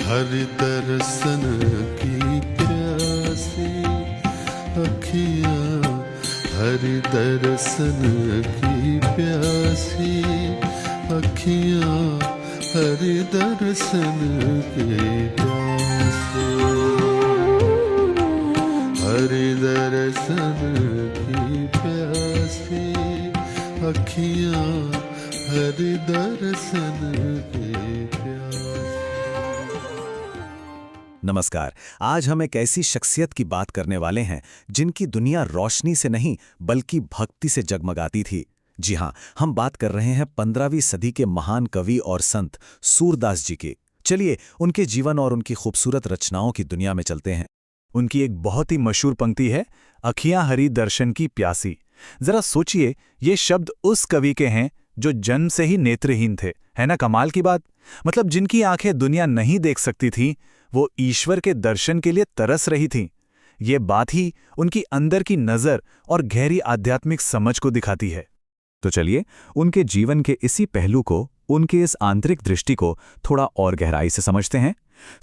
हर दर्शन की प्यासी अखियाँ, हर दर्शन की प्यासी अखियाँ, हर दर्शन की प्यासी, हर दर्शन की प्यासी अखियाँ, हर दर्शन की प्यासी। नमस्कार। आज हम एक ऐसी शख्सियत की बात करने वाले हैं जिनकी दुनिया रोशनी से नहीं बल्कि भक्ति से जगमगाती थी। जी हां, हम बात कर रहे हैं 15वीं सदी के महान कवि और संत सूरदास जी की। चलिए उनके जीवन और उनकी खूबसूरत रचनाओं की दुनिया में चलते हैं। उनकी एक बहुत ही मशहूर पंक्ति है, अखियां हरी दर्शन की प्यासी। जरा सोचिए, ये शब्द उस कवि के हैं जो जन्म से ही नेत्रहीन थे। है ना कमाल की बात? मतलब जिनकी आंखें दुनिया नहीं देख सकती थीं, वो ईश्वर के दर्शन के लिए तरस रही थीं। ये बात ही उनकी अंदर की नज़र और गहरी आध्यात्मिक समझ को दिखाती है। तो चलिए उनके जीवन के इसी पहलू को, उनके इस आंतरिक दृष्टि को थोड़ा और गहराई से समझते हैं।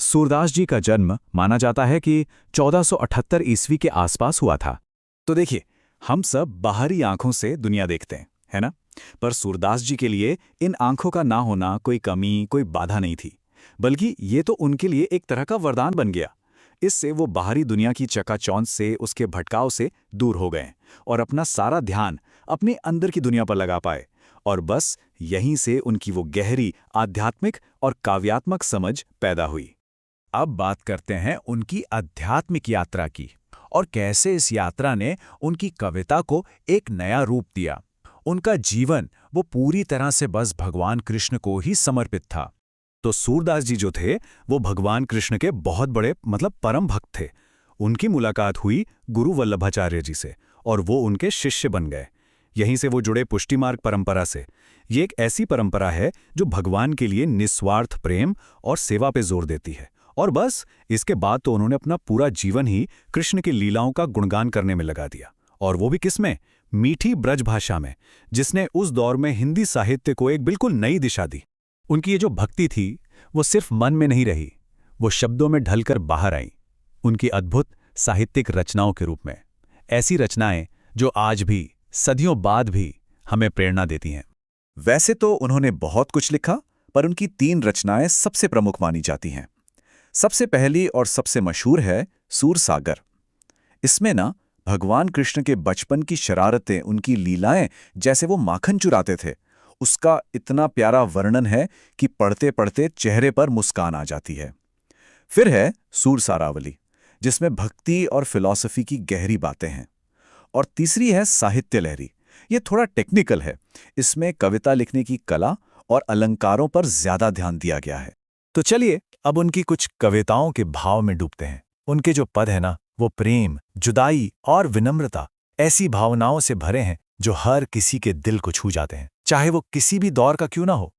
सूरदास जी का जन्म माना जाता है कि 1478 ईस्वी के आसपास हुआ था। तो देखिए, हम सब बाहरी आंखों से दुनिया देखते हैं, है ना? पर सूरदास जी के लिए इन आंखों का ना होना कोई कमी, कोई बाधा नहीं थी, बल्कि ये तो उनके लिए एक तरह का वरदान बन गया। इससे वो बाहरी दुनिया की चकाचौंध से, उसके भटकाव से दूर हो गए और अपना सारा ध्यान अपने अंदर की दुनिया पर लगा पाए। और बस यहीं से उनकी वो गहरी आध्यात्मिक और काव्यात्मक समझ पैदा हुई। अब बात करते हैं उनकी आध्यात्मिक यात्रा की और कैसे इस यात्रा ने उनकी कविता को एक नया रूप दिया। उनका जीवन वो पूरी तरह से बस भगवान कृष्ण को ही समर्पित था। तो सूरदास जी जो थे वो भगवान कृष्ण के बहुत बड़े परम भक्त थे। उनकी मुलाकात हुई गुरु वल्लभाचार्य जी से और वो उनके शिष्य बन गए। यहीं से वो जुड़े पुष्टि मार्ग परंपरा से। ये एक ऐसी परंपरा है जो भगवान के लिए निस्वार्थ प्रेम और सेवा पे जोर देती है। और बस इसके बाद तो उन्होंने अपना पूरा जीवन ही कृष्ण की लीलाओं का गुणगान करने में लगा दिया। और वो भी किसमें? मीठी ब्रज भाषा में, जिसने उस दौर में हिंदी साहित्य को एक बिल्कुल नई दिशा दी। उनकी ये जो भक्ति थी वो सिर्फ मन में नहीं रही, वो शब्दों में ढलकर बाहर आई, उनकी अद्भुत साहित्यिक रचनाओं के रूप में। ऐसी रचनाएं जो आज भी, सदियों बाद भी हमें प्रेरणा देती हैं। वैसे तो उन्होंने बहुत कुछ लिखा, पर उनकी 3 रचनाएं सबसे प्रमुख मानी जाती हैं। सबसे पहली और सबसे मशहूर है सूरसागर। इसमें ना भगवान कृष्ण के बचपन की शरारतें, उनकी लीलाएं, जैसे वो माखन चुराते थे, उसका इतना प्यारा वर्णन है कि पढ़ते पढ़ते चेहरे पर मुस्कान आ जाती है। फिर है सूरसारावली, जिसमें भक्ति और फिलॉसफी की गहरी बातें हैं। और तीसरी है साहित्य लहरी। ये थोड़ा टेक्निकल है, इसमें कविता लिखने की कला और अलंकारों पर ज्यादा ध्यान दिया गया है। तो चलिए अब उनकी कुछ कविताओं के भाव में डूबते हैं। उनके जो पद है ना, वो प्रेम, जुदाई और विनम्रता ऐसी भावनाओं से भरे हैं जो हर किसी के दिल को छू जाते हैं, चाहे वो किसी भी दौर का क्यों ना हो।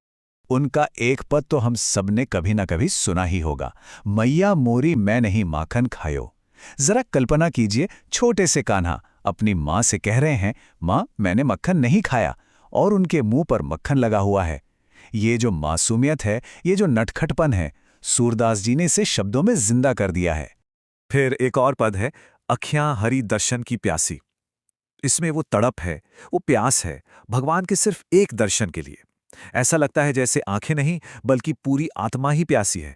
उनका एक पद तो हम सबने कभी ना कभी सुना ही होगा, मैया मोरी मैं नहीं माखन खायो। जरा कल्पना कीजिए, छोटे से कान्हा अपनी माँ से कह रहे हैं, माँ मैंने मक्खन नहीं खाया, और उनके मुंह पर मक्खन लगा हुआ है। ये जो मासूमियत है, ये जो नटखटपन है, सूरदास जी ने इसे शब्दों में जिंदा कर दिया है। फिर एक और पद है, अखियां हरि दर्शन की प्यासी। इसमें वो तड़प है, वो प्यास है भगवान के सिर्फ एक दर्शन के लिए। ऐसा लगता है जैसे आंखें नहीं बल्कि पूरी आत्मा ही प्यासी है।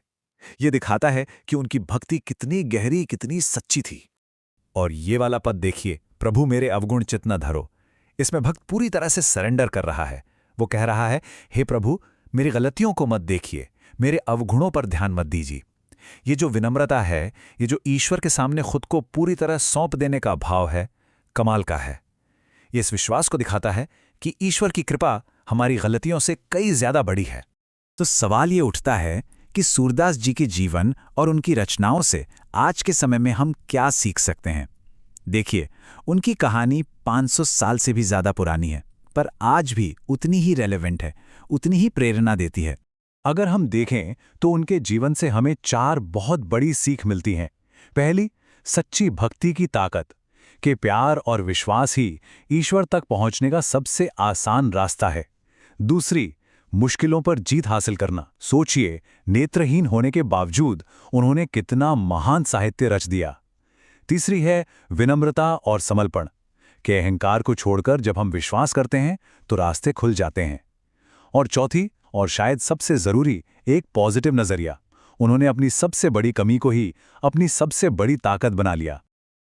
ये दिखाता है कि उनकी भक्ति कितनी गहरी, कितनी सच्ची थी। और ये वाला पद देखिए, प्रभु मेरे अवगुण चित न धरो। इसमें भक्त पूरी तरह से सरेंडर कर रहा है। वो कह रहा है, हे प्रभु मेरी गलतियों को मत देखिए, मेरे अवगुणों पर ध्यान मत दीजिए। ये जो विनम्रता है, ये जो ईश्वर के सामने खुद को पूरी तरह सौंप देने का भाव है, कमाल का है। ये इस विश्वास को दिखाता है कि ईश्वर की कृपा हमारी गलतियों से कई ज्यादा बड़ी है। तो सवाल ये उठता है कि सूरदास जी के जीवन और उनकी रचनाओं से आज के समय में हम क्या सीख सकते हैं। देखिए, उनकी कहानी 500 साल से भी ज्यादा पुरानी है, पर आज भी उतनी ही रेलेवेंट है, उतनी ही प्रेरणा देती है। अगर हम देखें तो उनके जीवन से हमें 4 बहुत बड़ी सीख मिलती हैं। पहली, सच्ची भक्ति की ताकत, कि प्यार और विश्वास ही ईश्वर तक पहुंचने का सबसे आसान रास्ता है। दूसरी, मुश्किलों पर जीत हासिल करना। सोचिए, नेत्रहीन होने के बावजूद उन्होंने कितना महान साहित्य रच दिया। तीसरी है विनम्रता और समर्पण के अहंकार को छोड़कर जब हम विश्वास करते हैं तो रास्ते खुल जाते हैं। और चौथी और शायद सबसे जरूरी, एक पॉजिटिव नजरिया। उन्होंने अपनी सबसे बड़ी कमी को ही अपनी सबसे बड़ी ताकत बना लिया।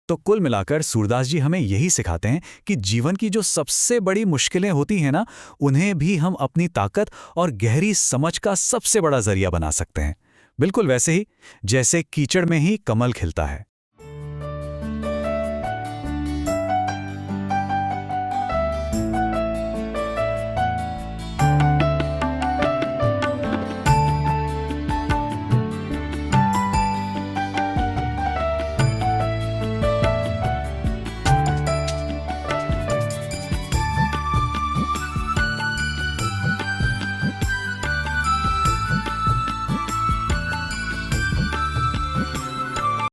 तो कुल मिलाकर सूरदास जी हमें यही सिखाते हैं कि जीवन की जो सबसे बड़ी मुश्किलें होती हैं ना, उन्हें भी हम अपनी ताकत और गहरी समझ का सबसे बड़ा जरिया बना सकते हैं। बिल्कुल वैसे ही जैसे कीचड़ में ही कमल खिलता है।